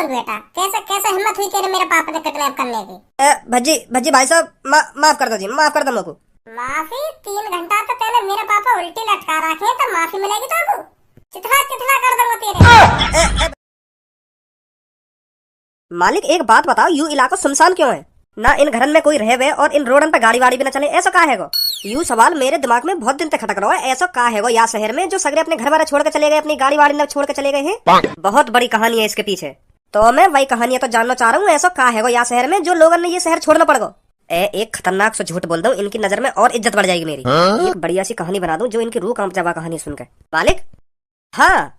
बेटा, कैसे कैसे हिम्मत हुई तेरे मेरे पापा से किडनैप करने की? भज्जी भज्जी भाई साहब, माफ कर दो जी, माफ कर दो मेरे को। माफी? 3 घंटा तो तेरे मेरे पापा उल्टी लटका रखे हैं, तो माफी मिलेगी तुमको? चिथड़ा चिथड़ा कर दूंगा तेरे। मालिक एक बात बताओ, यू इलाका सुनसान क्यों है? ना इन घरन में कोई रहे और इन रोडन पे गाड़ी वाड़ी भी न चले, ऐसा का है? यू सवाल मेरे दिमाग में बहुत दिन तक खटक रहा है, ऐसा का है या शहर में जो सगरे अपने घर वाले छोड़ के चले गए, अपनी गाड़ी वाड़ी न छोड़ के चले गए हैं? बहुत बड़ी कहानी है इसके पीछे, तो मैं वही कहानी तो जानना चाह रहा हूँ, ऐसा का है या शहर में जो लोगों ने ये शहर छोड़ना पड़ गो? एक खतरनाक सा झूठ बोल दूं, इनकी नजर में और इज्जत बढ़ जाएगी मेरी। एक बढ़िया सी कहानी बना दूं जो इनकी रूह कांप जावा कहानी सुनकर। मालिक हाँ,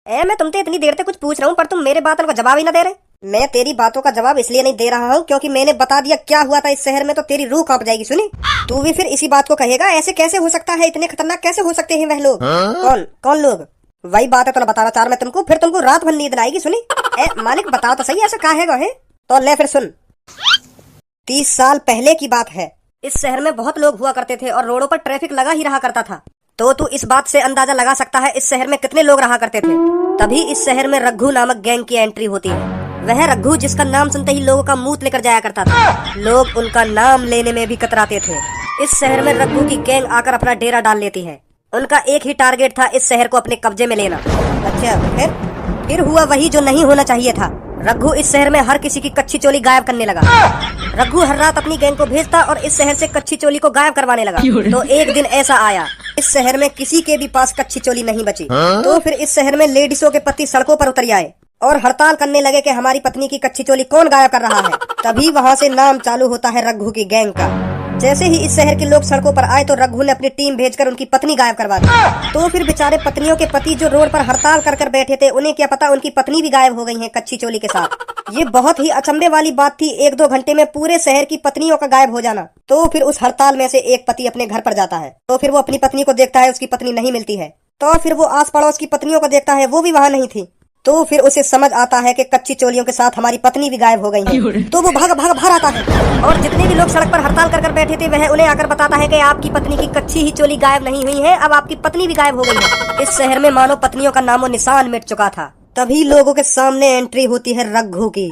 मैं तुमसे इतनी देर से कुछ पूछ रहा हूँ पर तुम मेरे बातों का जवाब ही ना दे रहे। मैं तेरी बातों का जवाब इसलिए नहीं दे रहा हूँ क्योंकि मैंने बता दिया क्या हुआ था इस शहर में, तो तेरी रूह कांप जाएगी। सुनी, तू भी फिर इसी बात को कहेगा ऐसे कैसे हो सकता है, इतने खतरनाक कैसे हो सकते हैं वह लोग? कौन कौन लोग? वही बात है तो बताना चाह रहा मैं तुमको, फिर तुमको रात भर नींद आएगी। सुनी मालिक बताओ तो सही, ऐसा का है? तो ले फिर सुन, 30 साल पहले की बात है। इस शहर में बहुत लोग हुआ करते थे और रोडों पर ट्रैफिक लगा ही रहा करता था, तो तू इस बात से अंदाजा लगा सकता है इस शहर में कितने लोग रहा करते थे। तभी इस शहर में रघु नामक गैंग की एंट्री होती है। वह रघु जिसका नाम सुनते ही लोगों का मुंह लेकर जाया करता था, लोग उनका नाम लेने में भी कतराते थे। इस शहर में रघु की गैंग आकर अपना डेरा डाल लेती है। उनका एक ही टारगेट था, इस शहर को अपने कब्जे में लेना। अच्छा फिर हुआ वही जो नहीं होना चाहिए था। रघु इस शहर में हर किसी की कच्ची चोली गायब करने लगा। रघु हर रात अपनी गैंग को भेजता और इस शहर से कच्ची चोली को गायब करवाने लगा। तो एक दिन ऐसा आया, इस शहर में किसी के भी पास कच्ची चोली नहीं बची। तो फिर इस शहर में लेडीजों के पति सड़कों पर उतर आए और हड़ताल करने लगे कि हमारी पत्नी की कच्ची चोली कौन गायब कर रहा है। तभी वहाँ से नाम चालू होता है रघु की गैंग का। जैसे ही इस शहर के लोग सड़कों पर आए तो रघु ने अपनी टीम भेजकर उनकी पत्नी गायब करवा दी। तो फिर बेचारे पत्नियों के पति जो रोड पर हड़ताल कर बैठे थे, उन्हें क्या पता उनकी पत्नी भी गायब हो गई है कच्ची चोली के साथ। ये बहुत ही अचंभे वाली बात थी, 1-2 घंटे में पूरे शहर की पत्नियों का गायब हो जाना। तो फिर उस हड़ताल में से एक पति अपने घर पर जाता है, तो फिर वो अपनी पत्नी को देखता है, उसकी पत्नी नहीं मिलती है। तो फिर वो आस पड़ोस की पत्नियों को देखता है, वो भी वहाँ नहीं थी। तो फिर उसे समझ आता है कि कच्ची चोलियों के साथ हमारी पत्नी भी गायब हो गई है। तो वो भाग आता है और जितने भी लोग सड़क पर हड़ताल कर बैठे थे वह उन्हें आकर बताता है कि आपकी पत्नी की कच्ची ही चोली गायब नहीं हुई है, अब आपकी पत्नी भी गायब हो गई है। इस शहर में मानो पत्नियों का नामो निशान मिट चुका था। तभी लोगों के सामने एंट्री होती है रघु की।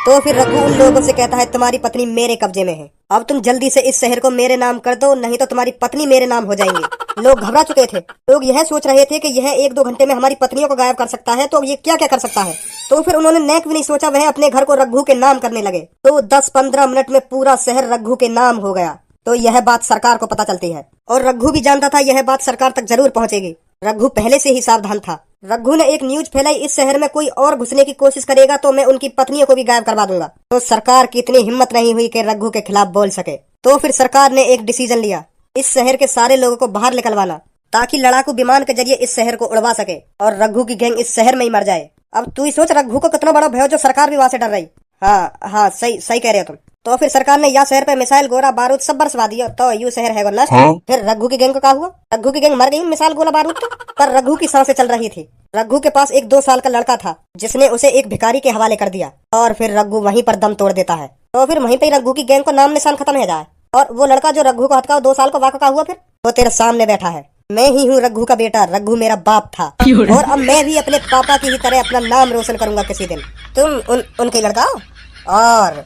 तो फिर रघु उन लोगों से कहता है, तुम्हारी पत्नी मेरे कब्जे में है, अब तुम जल्दी से इस शहर को मेरे नाम कर दो, नहीं तो तुम्हारी पत्नी मेरे नाम हो जाएंगी। लोग घबरा चुके थे, लोग यह सोच रहे थे कि यह 1-2 घंटे में हमारी पत्नियों को गायब कर सकता है, तो ये क्या क्या कर सकता है। तो फिर उन्होंने नेक भी नहीं सोचा, वह अपने घर को रघु के नाम करने लगे। तो 10-15 मिनट में पूरा शहर रघु के नाम हो गया। तो यह बात सरकार को पता चलती है और रघु भी जानता था यह बात सरकार तक जरूर पहुंचेगी। रघु पहले से ही सावधान था। रघु ने एक न्यूज फैलाई, इस शहर में कोई और घुसने की कोशिश करेगा तो मैं उनकी पत्नियों को भी गायब करवा दूंगा। तो सरकार की इतनी हिम्मत नहीं हुई कि रघु के खिलाफ बोल सके। तो फिर सरकार ने एक डिसीजन लिया, इस शहर के सारे लोगों को बाहर निकलवाना, ताकि लड़ाकू विमान के जरिए इस शहर को उड़वा सके और रघु की गैंग इस शहर में ही मर जाए। अब तू ही सोच रघु को कितना बड़ा भय हो जो सरकार भी वहाँ से डर रही। हाँ सही कह रहे हो तुम। तो फिर सरकार ने यहाँ शहर पे मिसाइल, गोला बारूद सब बरसवा दिया, तो यू शहर है नष्ट। फिर रघु की गैंग को क्या हुआ? रघु की गैंग मर गई मिसाइल गोला बारूद पर रघु की सांसें चल रही थी। रघु के पास एक 2 साल का लड़का था जिसने उसे एक भिखारी के हवाले कर दिया और फिर रघु वहीं पर दम तोड़ देता है। तो फिर वहीं पे रघु की गैंग को नाम निशान खत्म हो जाए। और वो लड़का जो रघु को हत्या 2 साल को वाक़ा का हुआ, फिर वो तेरे सामने बैठा है। मैं ही हूँ रघु का बेटा, रघु मेरा बाप था और अब मैं भी अपने पापा की ही तरह अपना नाम रोशन करूंगा किसी दिन। तुम उनके लड़का हो और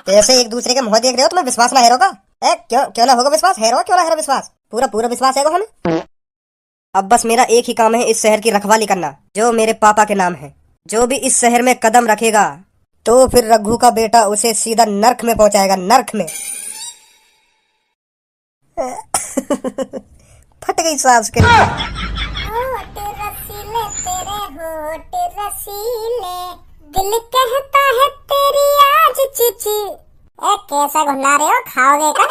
ऐसे एक दूसरे के मुंह देख रहे हो, तुम्हें विश्वास ना हेरोगा? क्यों ना होगा विश्वास? हेरो क्यों ना हेरो विश्वास? पूरा विश्वास है हमें। अब बस मेरा एक ही काम है, इस शहर की रखवाली करना जो मेरे पापा के नाम है। जो भी इस शहर में कदम रखेगा तो फिर रघु का बेटा उसे सीधा नर्क में पहुंचाएगा, नर्क में। फट गई सांस के लिए। दिल कहता है तेरी आज चिची। कैसा घुला रहे हो, खाओगे का?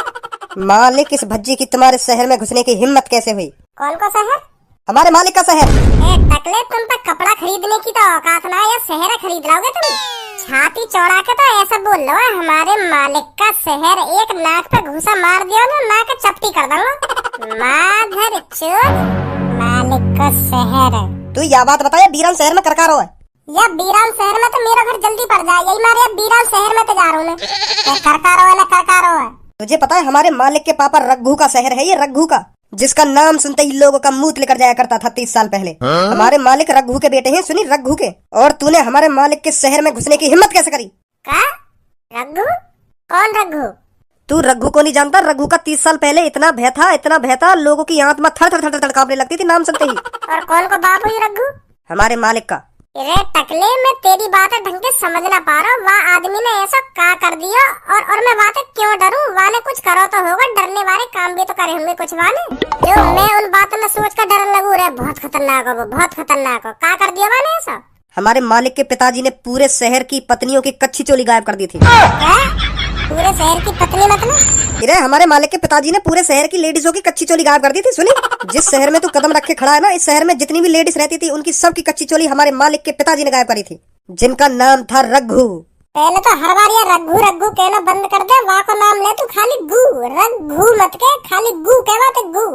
मालिक, इस भज्जी की तुम्हारे शहर में घुसने की हिम्मत कैसे हुई? कौन का शहर? हमारे मालिक का शहर। टकले, तुम तक कपड़ा खरीदने की तो औकात ना है, या शहर खरीद लोगे तुम? छाती चौड़ा के तो ऐसा बोल लो, हमारे मालिक का शहर, एक नाक पे घूसा मार दिया ना, नाक चपटी कर दूंगा। माधर चोद, मालिक का शहर। तू यह बात बताया बीरान शहर में करकारो है? या बीरान शहर में तो मेरा घर जल्दी पड़ जाए, यही मारे बीरान शहर में तो जा रहा हूँ मैं। करकारो है ना करकारो है। तुझे पता है हमारे मालिक के पापा रघु का शहर है ये, रघु का, जिसका नाम सुनते ही लोगों का मुंह लेकर जाया करता था 30 साल पहले। हमारे मालिक रघु के बेटे हैं, सुनी, रघु के। और तूने हमारे मालिक के शहर में घुसने की हिम्मत कैसे करी? का? रघु? कौन रघु? तू रघु को नहीं जानता? रघु का 30 साल पहले इतना भय था, लोगों की आत्मा थर थर थर थर कांपने लगती थी नाम सुनते ही। और कौन को बाप हुई रघु? हमारे मालिक का। अरे टकले, मैं तेरी बातें ढंग से समझ ना पा रहा हूँ। वह आदमी ने ऐसा का कर दिया और मैं बातें क्यों डरूं? वाले कुछ करो तो होगा, डरने वाले काम भी तो करे होंगे कुछ वाले, जो मैं उन बातों में सोच कर डरने लगूं। रे बहुत खतरनाक हो वो, बहुत खतरनाक हो। का कर दिया वाले ऐसा? हमारे मालिक के पिताजी ने पूरे शहर की पत्नियों की कच्ची चोली गायब कर दी थी। क्या? पूरे शहर की पत्नी मतलब? अरे हमारे मालिक के पिताजी ने पूरे शहर की लेडीजों की कच्ची चोली गायब कर दी थी। सुनी, जिस शहर में तू कदम रख के खड़ा है ना, इस शहर में जितनी भी लेडीज रहती थी उनकी सब की कच्ची चोली हमारे मालिक के पिताजी ने गायब करी थी, जिनका नाम था रघु। पहले तो हर बार ये रघु रघु कहना बंद कर दे। वहाँ को नाम ले तू, खाली गु, रघु मत के, खाली गु कहवा तो गु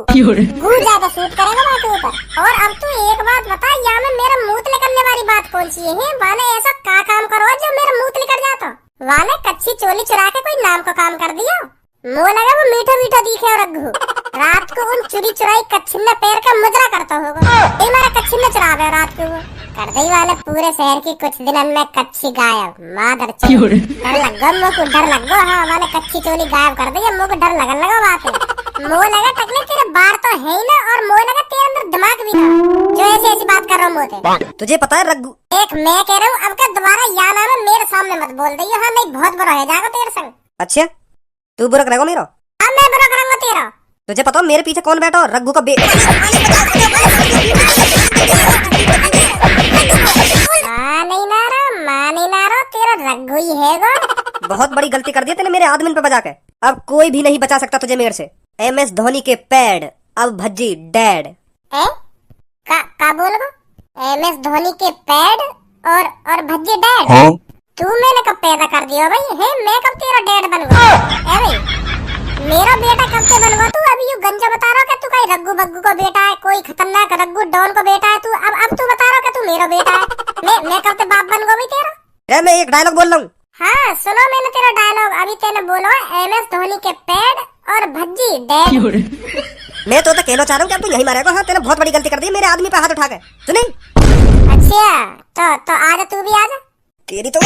ज्यादा सूट करेगा वहाँ के ऊपर। और अब तू एक बात बता, यहाँ में मेरा मुंह निकलने वाली बात कौन सी है? वाले ऐसा का काम करो जो मेरा मुंह निकल जाता? वाले कच्ची चोली चुरा के कोई नाम को काम कर दिया? मुँह लगा वो मीठा मीठा दिखे रघु। रात को उन चुरी चुराई कच्छिन्ना पैर का मुजरा करता होगा। मेरा कच्छिन्ना चुरा गया रात को वो। कर दई वाले पूरे शहर की कुछ दिनों में कच्ची गायब। मादर चोद, डर लग गो मुझको, डर लग गो। हाँ वाले कच्ची चोली गायब कर दी, मुझको डर लगने लगा बात है। मुँह लगा टकले, तेरे बार तो है ही ना, और मुँह लगा तेरे अंदर दिमाग भी ना, जो ऐसी ऐसी बात कर रहा हूँ मुँह। तुझे पता है रघु? एक मैं कह रहा हूँ, अब का दोबारा या नाम है मेरे सामने मत बोल दी। हाँ नहीं, बहुत बुरा हो जाएगा तेरे संग। अच्छा, तू बुरा करेगा मेरा? अब मैं बुरा करूंगा तेरा। तुझे पता हो मेरे पीछे कौन बैठा हो? रघु का बेटा। मानी नारो तेरा रघु ही है गो। बहुत बड़ी गलती कर दी तेने मेरे आदमी पे बजा के। अब कोई भी नहीं बचा सकता तुझे मेरे से। MS धोनी के पैड, अब भज्जी डैड। का बोल गो? MS धोनी के पैड और भज्जी डैड? तू मैंने कब पैदा कर दिया भाई? है मैं कब तेरा डैड बन गया? भाई मेरा बेटा कब से बन गया तू? अभी यू गंजा बता रहा कि तू कहीं रघु बग्गू का बेटा है, कोई खतरनाक रघु डॉन का बेटा है तू। अब तू बता रहा कि तू मेरा बेटा है। मैं कब से बाप बन गया भाई तेरा? मैं एक डायलॉग बोल रहा हूँ। हाँ सुनो मैंने तेरा डायलॉग। अभी तेने बोला MS धोनी के पैड और भज्जी डैड। मैं तो कहना चाह रहा हूँ कि अब तू यही मारेगा। हाँ तेने बहुत बड़ी गलती कर दी मेरे आदमी पे हाथ उठा के। सुनी? अच्छा तो आजा, तू भी आजा। तेरी तो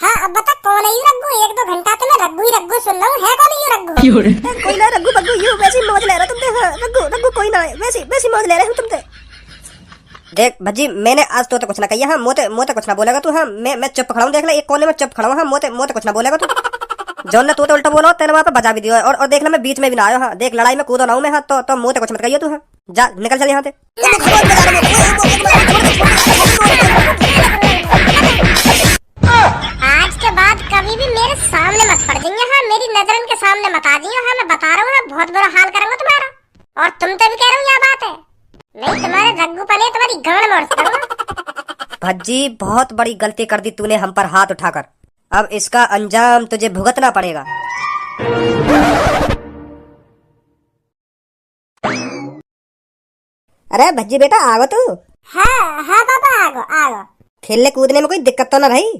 हाँ अब बता कौन है ये रघु? 1-2 घंटा तो मैं रघु सुन रहा हूँ। है कौन ये रघु? कोई ना रघु बग्गू, यू वैसी मौज ले रहा तुमसे। हाँ रघु कोई ना है, वैसी मौज ले रहे हो तुमसे। देख भज्जी, मैंने आज तो कुछ ना कही। हाँ मोते कुछ ना बोलेगा तू। हाँ मैं चुप खड़ा हूँ, देख ले एक कोने में चुप खड़ा हूँ। हाँ मोते कुछ ना बोलेगा तू। जॉन ने तो उल्टा बोला, तेने वहाँ पे बजा भी दिया। और देखना मैं बीच में भी ना आया। हाँ देख लड़ाई में कूदा ना हूँ मैं। हाँ तो मोते कुछ मत कहिए तू। हाँ जा निकल चल यहाँ से। आज के बाद कभी भी मेरे सामने मत पड़ जाइए। हाँ मेरी नजरन के सामने मत आ जाइए। हाँ मैं बता रहा हूँ, बहुत बुरा हाल करूंगा तुम्हारा। और तुम तो भी कह रहे हो यह बात है, नहीं तुम्हारे रघु पने तुम्हारी गांड मोड़ दूंगा। भज्जी बहुत बड़ी गलती कर दी तूने हम पर हाथ उठाकर। अब इसका अंजाम तुझे भुगतना पड़ेगा। अरे भज्जी बेटा आगो तू। हाँ पापा आगो। खेलने कूदने में कोई दिक्कत तो ना रही?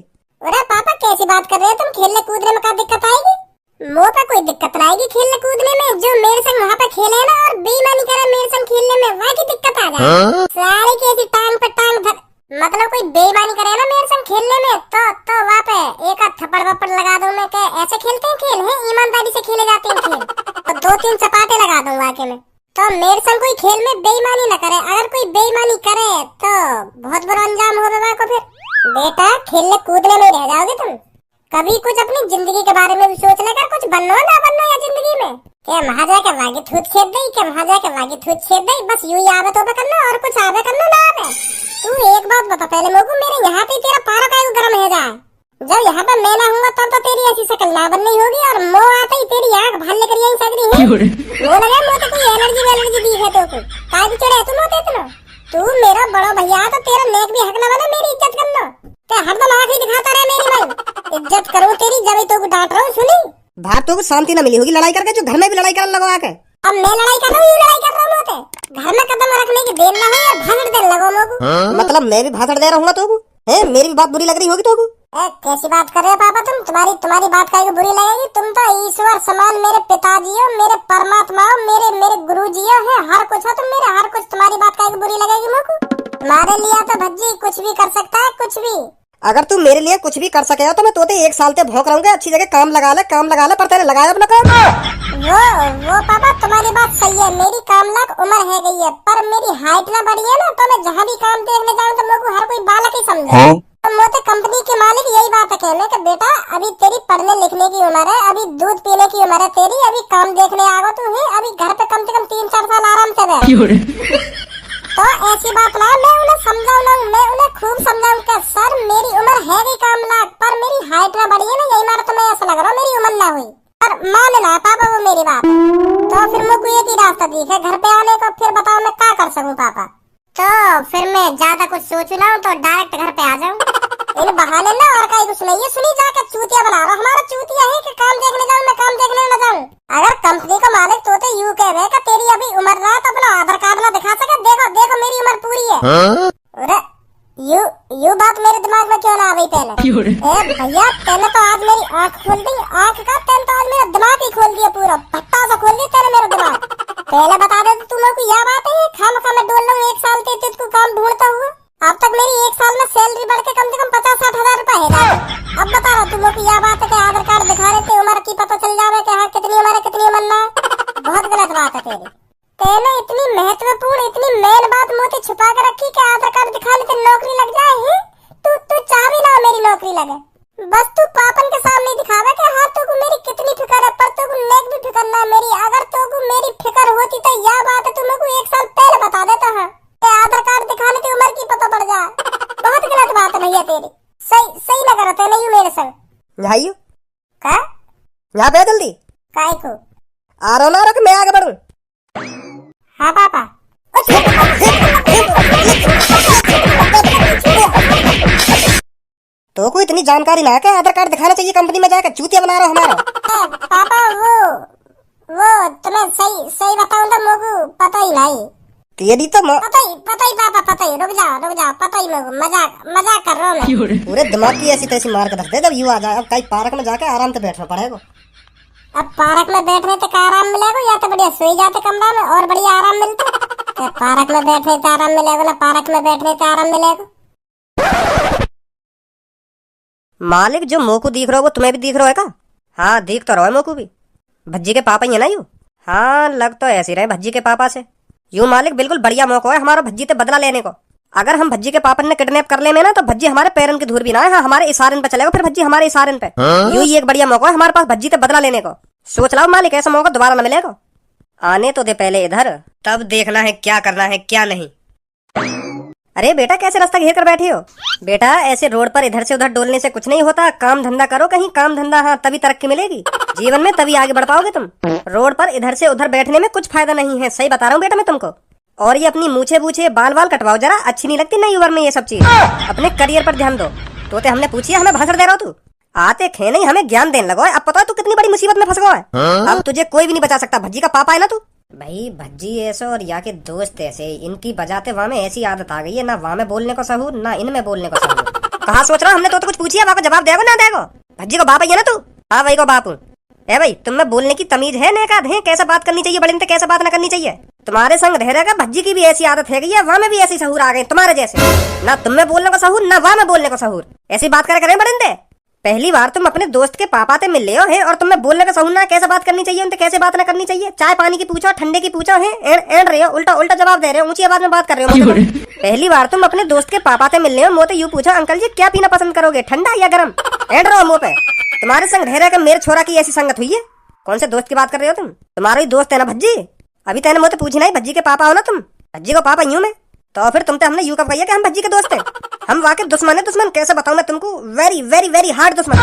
अरे पापा कैसी बात कर रहे हो तुम? खेलने कूदने में क्या दिक्कत आएगी? मुँह पे कोई दिक्कत ना आएगी खेलने कूदने में। जो मेरे संग वहाँ पे खेले ना और बेईमानी करे मेरे संग खेलने में, वहाँ की दिक्कत आ जाए। सारी कैसी टांग पे टांग धर, मतलब कोई बेईमानी करे ना मेरे संग खेलने में तो वहाँ पे एक आध थप्पड़ वप्पड़ लगा दूं मैं। क्या ऐसे खेलते हैं खेल? है ईमानदारी से खेले जाते हैं खेल? तो 2-3 चपाटे लगा दूं वाके में। तो मेरे संग कोई खेल में बेईमानी न करे। अगर कोई बेईमानी करे तो बहुत बुरा अंजाम होगा वहाँ को। फिर बेटा खेलने कूदने में रह जाओगे तुम। कभी कुछ अपनी जिंदगी के बारे में भी सोच लेकर कुछ बनना ना बनना या जिंदगी में। क्या वहाँ जाके वागी थूत छेद दई, क्या वहाँ जाके वागी थूत छेद दई, बस यूं ही आवे तो करना और कुछ आवे करना ना आवे। तू एक बात बता पहले लोगों, मेरे यहाँ पे तेरा पारा का गर्म है जाए। जब यहाँ पे मैं ना हूँगा तब तो तेरी ऐसी शक्ल ना बननी होगी। और मोह आते ही तेरी आँख भाल लेकर यही सगरी है। वो लगा मुँह तो कोई एलर्जी दी है तो काय भी चढ़े तुम होते इतना। तू मेरा बड़ा भैया तो तेरा नेक भी हक लगा ना मेरी इज्जत करना। ते हरदम आँख ही दिखाता रहे मेरी भाई। इज्जत करूँ तेरी जब तो डांट रहा हूँ। सुनी बाहर तो शांति न मिली होगी लड़ाई करके, जो घर में भी लड़ाई करने लगा के। अब मैं लड़ाई कर रहा हूँ, लड़ाई कर रहा हूँ। घर में कदम रखने की देर ना है, भाषण देने लगो लोगों। मतलब मैं भी भाषण दे रहा हूँ तो मेरी भी बात बुरी लग रही होगी तो कैसी बात कर रहे हो पापा तुम? तुम्हारी बात काहे को बुरी लगेगी? तुम तो ईश्वर समान मेरे पिताजी हो, मेरे परमात्मा हो, मेरे गुरुजी हो, हर कुछ हो तुम मेरे, हर कुछ। तुम्हारी बात काहे को बुरी लगेगी मुझको? तुम्हारे लिए तो भज्जी कुछ भी कर सकता है, कुछ भी। अगर तू मेरे लिए कुछ भी कर सके हो तो मैं तोते 1 साल से भौंक रहूंगा, अच्छी जगह काम लगा ले पर तेरे लगाया अपना काम। वो पापा तुम्हारी बात सही है, मेरी काम लाख उम्र है गई है, पर मेरी हाइट ना बढ़ी है ना, तो मैं जहाँ भी काम देखने जाऊँ तो मेरे को हर कोई बालक ही समझे। तो मोटे कंपनी के मालिक यही बात है कहने कि बेटा अभी तेरी पढ़ने लिखने की उम्र है, अभी दूध पीने की उम्र है तेरी, अभी काम देखने आगो तू है, अभी घर पे कम से कम 3-4 साल आराम से रह। तो ऐसी बात ना, मैं उन्हें समझाऊंगा, मैं उन्हें खूब समझाऊंगा सर मेरी उम्र है गई काम लाख, पर मेरी हाइट ना बढ़ी है ना, यही मारा तो मैं ऐसा लग रहा हूँ मेरी उम्र ना हुई। पर मान लेना पापा वो मेरी बात। तो फिर मुझको एक ही रास्ता दिखे घर पे आने का, फिर बताओ मैं क्या कर सकूं पापा? तो फिर मैं ज्यादा कुछ सोच ना तो डायरेक्ट घर पे आ जाऊं। इन बहाने ना और कहीं कुछ नहीं है, सुनी जाकर चूतिया बना रहा। हमारा चूतिया है कि काम देखने जाऊं, मैं काम देखने न जाऊं। अगर कंपनी का मालिक तो यूं कह रहे कि तेरी अभी उम्र रहा तो अपना आधार कार्ड ना दिखा सके, देखो मेरी उम्र पूरी है। अरे यू बात मेरे दिमाग में क्यों ना आ गई पहले? ए भैया तेने तो आज मेरी आँख खोल दी, आँख का तेने तो आज मेरा दिमाग ही खोल दिया, पूरा भट्टा सा खोल दिया तेने मेरा दिमाग। पहले बता दे तो तुम लोग को यह बात है खामखा मैं डोल रहा हूँ 1 साल से तुझको काम ढूंढता हुआ। अब तक मेरी 1 साल में सैलरी बढ़ के कम से कम 50-60 हजार रुपए है। अब बता रहा तुम लोग को यह बात है कि आधार कार्ड दिखा रहे थे उम्र की पता चल जावे कि हाँ कितनी उम्र है कितनी उम्र ना। बहुत गलत बात है तेरी। तेने इतनी महत्वपूर्ण इतनी मेन बात मोती छुपा कर रखी कि आधार कार्ड दिखाने से नौकरी लग जाए ही। तू चाह भी ना मेरी नौकरी लगे, बस तू पापन के सामने दिखावे कि हाँ तुझको मेरी कितनी फिक्र है, पर तुझको नेक भी फिक्र ना मेरी। अगर तुझको मेरी फिक्र होती तो यह बात है तुम लोग को 1 साल पहले बता देता है कि आधार कार्ड दिखाने से उम्र की पता पड़ जाए। बहुत गलत बात है भैया तेरी, सही न करते नहीं मेरे संग। भाइयों का यहाँ पे जल्दी काय को आ रहा ना मैं आगे बढ़ूं। हाँ पापा। तो कोई इतनी जानकारी ना है कि आधार कार्ड दिखाना चाहिए कंपनी में जाकर चूतिया बना रहा हमारा। पापा वो तुम्हें सही बताऊं तो मुझको पता ही नहीं। तेरी तो पता ही पापा पता ही। रुक जाओ पता ही मुझको मजाक कर रहा हूँ मैं। पूरे दिमाग की ऐसी तैसी मार के रख दे जब यू आ जाए। अब कहीं पार्क में जाके आराम से बैठना पड़ेगा। अब पार्क में बैठने तक आराम मिलेगा या तो बढ़िया सोई जाते कमरा में और बढ़िया आराम मिलता। पार्क में बैठने से आराम मिलेगा ना पार्क में बैठने से आराम मिलेगा। मालिक जो मोकू दिख रहा हो वो तुम्हें भी दिख रहा है का? हाँ दिख तो रहा है मोकू भी। भज्जी के पापा ही है ना यू? हाँ लग तो ऐसे रहे भज्जी के पापा से। यू मालिक बिल्कुल बढ़िया मौका है हमारा भज्जी से बदला लेने को। अगर हम भज्जी के पापा ने किडनैप कर ले में ना तो भज्जी हमारे पैरन की धूल भी ना है। हाँ, हमारे इशारे पे चलेगा फिर भज्जी हमारे इशारे पे। यू ही एक बढ़िया मौका है हमारे पास भज्जी से बदला लेने को। सोच लो मालिक ऐसा मौका दोबारा न मिलेगा। आने तो दे पहले इधर, तब देखना है क्या करना है क्या नहीं। अरे बेटा कैसे रास्ता घेर कर बैठे हो? बेटा ऐसे रोड पर इधर से उधर डोलने से कुछ नहीं होता। काम धंधा करो कहीं काम धंधा, हाँ तभी तरक्की मिलेगी जीवन में, तभी आगे बढ़ पाओगे तुम। रोड पर इधर से उधर बैठने में कुछ फायदा नहीं है, सही बता रहा हूँ बेटा मैं तुमको। और ये अपनी मूछे बूछे बाल बाल कटवाओ जरा, अच्छी नहीं लगती नई उम्र में ये सब चीज। अपने करियर पर ध्यान दो। तो हमने पूछी हमें भाषण दे रहा हो तू? आते खे नहीं हमें ज्ञान देने लगो। अब पता है तू कितनी बड़ी मुसीबत में फंस गया है। अब तुझे कोई भी नहीं बचा सकता। भज्जी का पापा है ना तू। भाई भज्जी ऐसे और या के दोस्त ऐसे, इनकी बजाते वहाँ में ऐसी आदत आ गई है, ना वहाँ में बोलने को सहूर ना इनमें बोलने को सहूर। कहाँ सोच रहा हमने तो कुछ पूछी है, बाप जवाब देगा ना देगा? भज्जी को बाप है ना तू? हाँ भाई को बाप हूँ। ए भाई तुम में बोलने की तमीज है नेकाद है? कैसे बात करनी चाहिए बड़े कैसे बात ना करनी चाहिए? तुम्हारे संग रह रहेगा भज्जी की भी ऐसी आदत है गई है, वहाँ में भी ऐसी सहूर आ गए तुम्हारे जैसे। ना तुम में बोलने को सहूर ना वहाँ में बोलने को सहूर। ऐसी बात करें बड़े। पहली बार तुम अपने दोस्त के पापा से मिल रहे हो और तुम्हें बोलने का सहूर ना कैसे बात करनी चाहिए उनसे कैसे बात ना करनी चाहिए। चाय पानी की पूछो ठंडे की पूछो है एंड रहे हो, उल्टा जवाब दे रहे हो, ऊंची आवाज में बात कर रहे हो। पहली बार तुम अपने दोस्त के पापा से मिल रहे हो, मोते यूं पूछो अंकल जी क्या पीना पसंद करोगे ठंडा या गर्म? एंड रहो मुंह पे। तुम्हारे संग रह रहे मेरे छोरा की ऐसी संगत हुई है। कौन से दोस्त की बात कर रहे हो तुम? तुम्हारा ही दोस्त है ना भज्जी। अभी तेने मुझे पूछी नहीं भज्जी के पापा हो ना तुम? भज्जी को पापा यूं में तो फिर तुमसे हमने यूं कब कही कि हम भज्जी के दोस्त हैं? हम वाकई दुश्मन है। दुश्मन कैसे बताऊं मैं तुमको? वेरी वेरी वेरी हार्ड दुश्मन।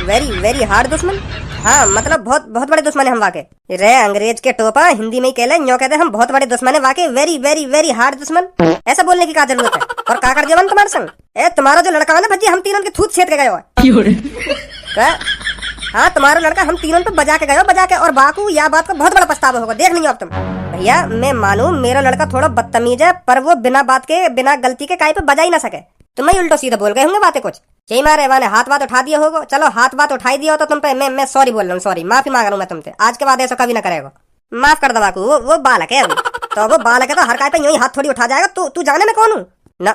वेरी वेरी हार्ड दुश्मन? हाँ मतलब बहुत बड़े दुश्मन है हम वाकई। रे अंग्रेज के टोपा हिंदी में ही कह ले, यूं कहते हम बहुत बड़े दुश्मन है वाकई। वेरी वेरी वेरी हार्ड दुश्मन। ऐसा बोलने की क्या जरूरत है? और का कर जवान तुम्हारे संग? ए तुम्हारा जो लड़का है ना भज्जी, हम तीनों के थूत छेद के गए हो। हाँ तुम्हारा लड़का हम तीनों पे बजा के गए हो, बजा के। और बाकू या बात का बहुत बड़ा पछतावा होगा, देख नहीं हो अब तुम। भैया मैं मानू मेरा लड़का थोड़ा बदतमीज है, पर वो बिना बात के बिना गलती के काई पे बजा ही ना सके। तुम्हें उल्टो सीधा बोल गए होंगे बातें कुछ। यही मारे मैंने हाथ बात उठा दिया होगा। चलो हाथ बात उठाई दिया हो तो तुम पे मैं सॉरी बोल रहा हूँ, सॉरी, माफी मांग रहा हूँ मैं तुमसे। आज के बाद ऐसा कभी ना करेगा। माफ कर दो बाकू, वो बालक है अभी। तो वो बालक है तो हर काय पे यूं ही हाथ थोड़ी उठा जाएगा। तू जाने मैं कौन हूँ ना।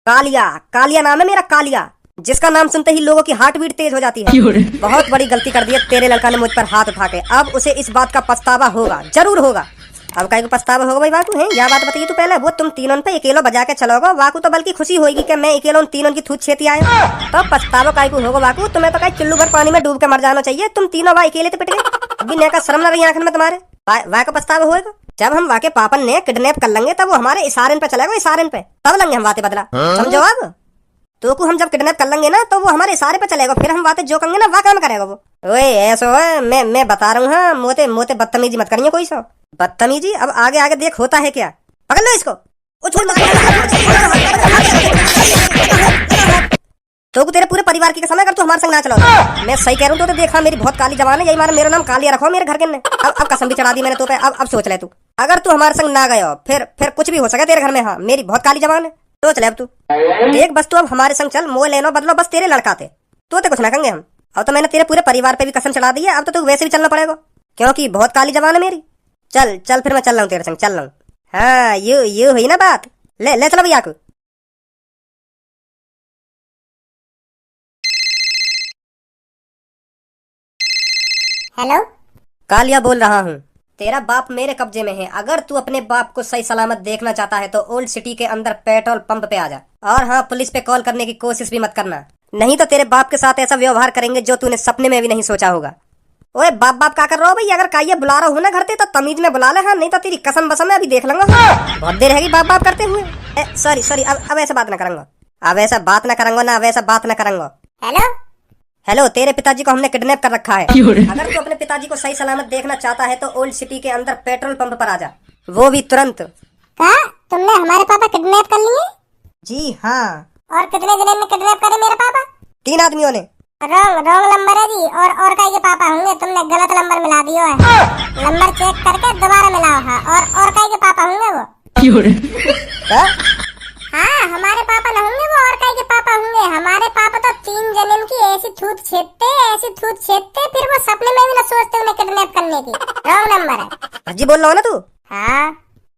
कालिया, कालिया नाम है मेरा, कालिया, जिसका नाम सुनते ही लोगों की हार्ट बीट तेज हो जाती है। बहुत बड़ी गलती कर दी है तेरे लड़का ने मुझ पर हाथ उठा के। अब उसे इस बात का पछतावा होगा, जरूर होगा। अब काय को पछतावा होगा भाई वाकू है? या बात बताइए तू पहले। वो तुम तीनों पे अकेलो बजा के चलोगा, वाकू तो बल्कि खुशी होगी कि मैं अकेलो उन तीनों की थूत छेती आया। तो पछतावा काय को होगा वाकू? तुम्हें तो काय चुल्लू भर पानी में डूब के मर जाना चाहिए। तुम तीनों वहाँ अकेले पिट गए। अभी नेका शर्म न रही आंख में तुम्हारे। वाह का पछतावा होगा जब हम वाके पापन ने किडनैप कर लेंगे, तब वो हमारे इशारे पे चलेगा, इशारे पे तब लेंगे हम बातें बदला। समझो अब तो को हम जब किडनैप कर लेंगे ना, तो वो हमारे इशारे पे चलेगा, फिर हम बातें जो करेंगे ना वह काम करेगा वो। ओए ऐसा है, मैं बता रहा हूँ। हाँ, मोते मोते बदतमीजी मत करिए कोई सो बदतमीजी। अब आगे आगे देख होता है क्या। पकड़ लो इसको। तो तेरे पूरे परिवार की कसम है अगर तू हमारे संग ना चला। मैं सही कह रहा हूँ तो देखा मेरी बहुत काली जबान है। यही मारे मेरा नाम कालिया रखो मेरे घर के ने। अब कसम भी चढ़ा दी मैंने तो पे। अब सोच ले तू, अगर तू हमारे संग ना गया फिर कुछ भी हो सके तेरे घर में। हाँ, मेरी बहुत काली जबान है। तो चले अब तू देख, बस तू अब हमारे संग चल। मोह लेनो बदलो बस तेरे लड़का थे तो कुछ ना कहेंगे हम। अब तो मैंने तेरे पूरे परिवार पे भी कसम चढ़ा दी है। अब तो तू वैसे भी चलना पड़ेगा क्योंकि बहुत काली जबान है मेरी। चल चल फिर मैं चल रहा हूँ तेरे संग, चल रहा हूँ। हाँ ये हुई ना बात। ले चलो भैया को। हेलो, कालिया बोल रहा हूँ। तेरा बाप मेरे कब्जे में है। अगर तू अपने बाप को सही सलामत देखना चाहता है तो ओल्ड सिटी के अंदर पेट्रोल पंप पे आ जा। और हाँ, पुलिस पे कॉल करने की कोशिश भी मत करना, नहीं तो तेरे बाप के साथ ऐसा व्यवहार करेंगे जो तूने सपने में भी नहीं सोचा होगा। ओए बाप क्या कर रहा हो भाई? अगर काइया बुला रहा हूँ ना घर पे तो तमीज में बुला ले। हाँ, नहीं तो तेरी कसम बसम है अभी देख लूंगा। बहुत देर रहेगी बाप करते हुए। सॉरी अब ऐसा बात ना करूंगा। अब ऐसा बात ना करूंगा ना, अब ऐसा बात ना करूंगा। हेलो, तेरे पिताजी को हमने किडनैप कर रखा है। अगर तू अपने पिताजी को सही सलामत देखना चाहता है तो ओल्ड सिटी के अंदर पेट्रोल पंप पर आ जा, वो भी तुरंत। क्या तुमने हमारे पापा किडनैप कर लिए? जी हाँ। और कितने जने ने किडनैप करे मेरे पापा? 3 आदमियों ने। रॉन्ग नंबर है जी। और कई के पापा होंगे, तुमने गलत नंबर मिला दिया है। नंबर चेक करके दोबारा मिलाओ। हाँ, और कई के पापा होंगे वो। हाँ, हमारे पापा न होंगे वो, और कई के पापा होंगे। हमारे पापा तो 3 जने की ऐसी थूत छेदते फिर वो सपने में भी न सोचते उन्हें किडनैप करने की। रॉन्ग नंबर है। जी बोल रहा हो ना तू? हाँ,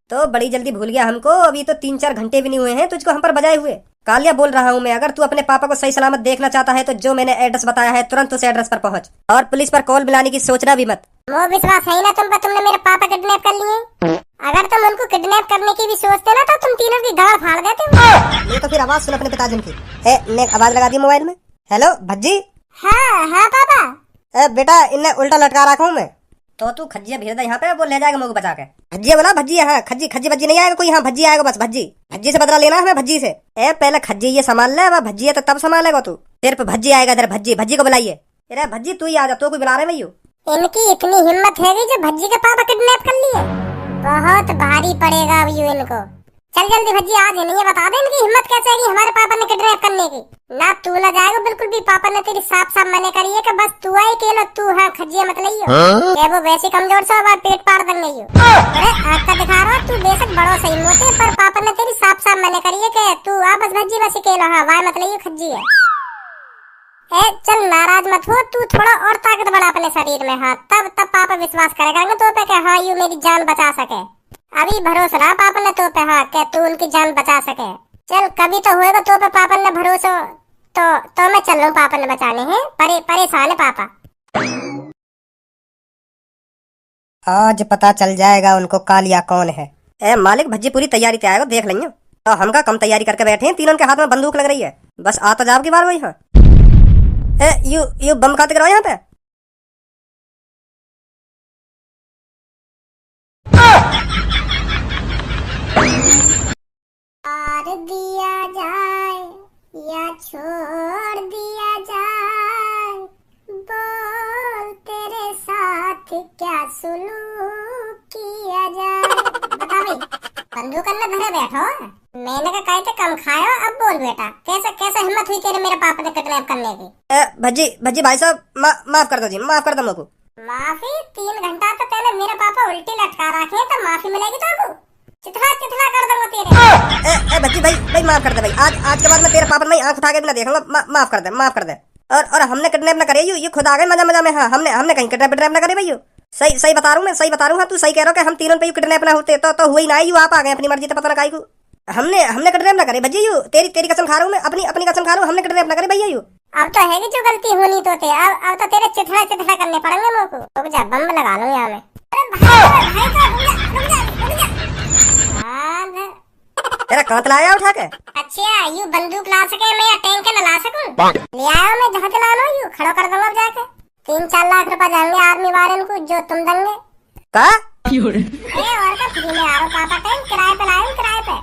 तो बड़ी जल्दी भूल गया हमको। अभी तो 3-4 घंटे भी नहीं हुए हैं तुझको हम पर बजाए हुए। कालिया बोल रहा हूँ मैं। अगर तू अपने पापा को सही सलामत देखना चाहता है तो जो मैंने एड्रेस बताया है तुरंत उस एड्रेस पर पहुंच, और पुलिस पर कॉल मिलाने की सोचना भी मत। वो विश्वास है ना तुम पर? तुमने मेरे पापा किडनैप कर लिए। अगर तुम उनको किडनैप करने की भी सोचते ना तो तुम तीनों की गाड़ फाड़ देते। नहीं तो फिर आवाज सुन अपने पिताजी की। ने आवाज लगा दी मोबाइल में। हेलो भज्जी। हाँ पापा। बेटा इन्हें उल्टा लटका रखा हूँ मैं। तो तू खज्जिया भेज दे यहाँ पे, वो ले जाएगा मुझे बचा के। भज्जिया बोला, भज्जी है। हाँ, खज्जी बज्जी नहीं आएगा कोई। हाँ, भज्जी आएगा बस। भज्जी से बदला लेना है हमें, भज्जी से। पहले खज्जी ये संभाल ले, भज्जी है तो तब संभालेगा तू। सिर्फ भज्जी आएगा इधर। भज्जी को बुलाइए। अरे भज्जी तू ही आ जा, तो कोई बुला रहे भैया। इनकी इतनी हिम्मत है जो भज्जी के पापा किडनैप कर लिए। बहुत भारी पड़ेगा अब यू इनको। चल जल्दी भज्जी आज नहीं है, बता दे इनकी हिम्मत कैसे है कि हमारे पापा ने किडनैप करने की। ना तू ना जाएगा बिल्कुल भी। पापा ने तेरी साफ मना करी है कि बस तू आई केलो तू। हाँ, खज्जिया मत लइयो। ये वो वैसे कमजोर सा और पेट पाड़ देंगे यू। अरे आँख का दिखा रहा तू बेशक बड़ो सही मोटे, पर पापा ने तेरी साफ मना करी है कि तू आ बस भज्जी बस केलो। हाँ, वाय मत लइयो, खज्जी है। चल नाराज मत हो, तू थोड़ा और ताकत बढ़ा अपने शरीर में। हाँ, तब पापा विश्वास करेगा तो पे कि हाँ यू मेरी जान बचा सके। अभी भरोसा रहा पापा ने तो पे। हाँ, क्या तू उनकी जान बचा सके। चल कभी तो होएगा तो पे पापा ने भरोसा। तो मैं चल रहा हूँ पापा ने बचाने हैं। परेशान है पापा। आज पता चल जाएगा उनको कालिया कौन है। मालिक भज्जी पूरी तैयारी तैयार है, देख लेंगे। तो हम का कम तैयारी करके बैठे हैं। तीनों के हाथ में बंदूक लग रही है। बस आ तो जाओ की बार वही। हाँ, यू बम खाते कराओ यहाँ पे। और दिया जाए या छोड़ दिया जाए, बोल तेरे साथ क्या सुलूक किया जाए। बता भाई, बंदूक अंदर धरे बैठो। मैंने का कहते कम खायो। अब बोल बेटा, कैसे हिम्मत हुई तेरे मेरे पापा ने किडनैप करने की? भज्जी भाई साहब माफ कर दो जी, माफ कर दो मुझको। माफी? 3 घंटा तो पहले मेरे पापा उल्टी लटका रखे हैं, तो माफी मिलेगी तो चिथड़ा चिथड़ा कर दूंगा तेरे। ए बच्ची भाई भाई माफ कर दे भाई, आज के बाद मैं तेरे पापा में आंख उठा के भी ना देखूंगा। माफ कर दे, माफ कर दे। और हमने किडनैप ना करे यू, ये खुद आ गए मजा मजा में। हाँ हमने कहीं किडनैप ना करे भाई यू। सही सही बता रहा हूँ मैं, सही बता रहा हूँ। हाँ तू सही कह रहा हो कि हम तीनों पे यू किडनैप ना होते तो हुई ना यू, आप आ गए अपनी मर्जी से, पता ना काई को। हमने किडनैप ना करे भैया यू, तेरी कसम खा रहा हूँ मैं, अपनी कसम खा रहा हूँ, हमने किडनैप ना करे भैया यू। अब तो है कि जो गलती होनी तो थे, अब तो तेरे चिथड़ा चिथड़ा करने पड़ेंगे मेरे को। रुक जा, बम लगा लूं यहाँ में। अरे भाई तो रुक जा। हाँ तेरा कौन लाया उठा के? अच्छा यू बंदूक ला सके मैं या टैंक ना ला सकूं? ले आया मैं, जहाँ चला लो यू खड़ा कर दूंगा जाके। 3-4 लाख रुपए जाएंगे आर्मी वाले को जो तुम देंगे का? और का फ्री में आ रहा पापा, टाइम किराए पे लाए, किराए पे।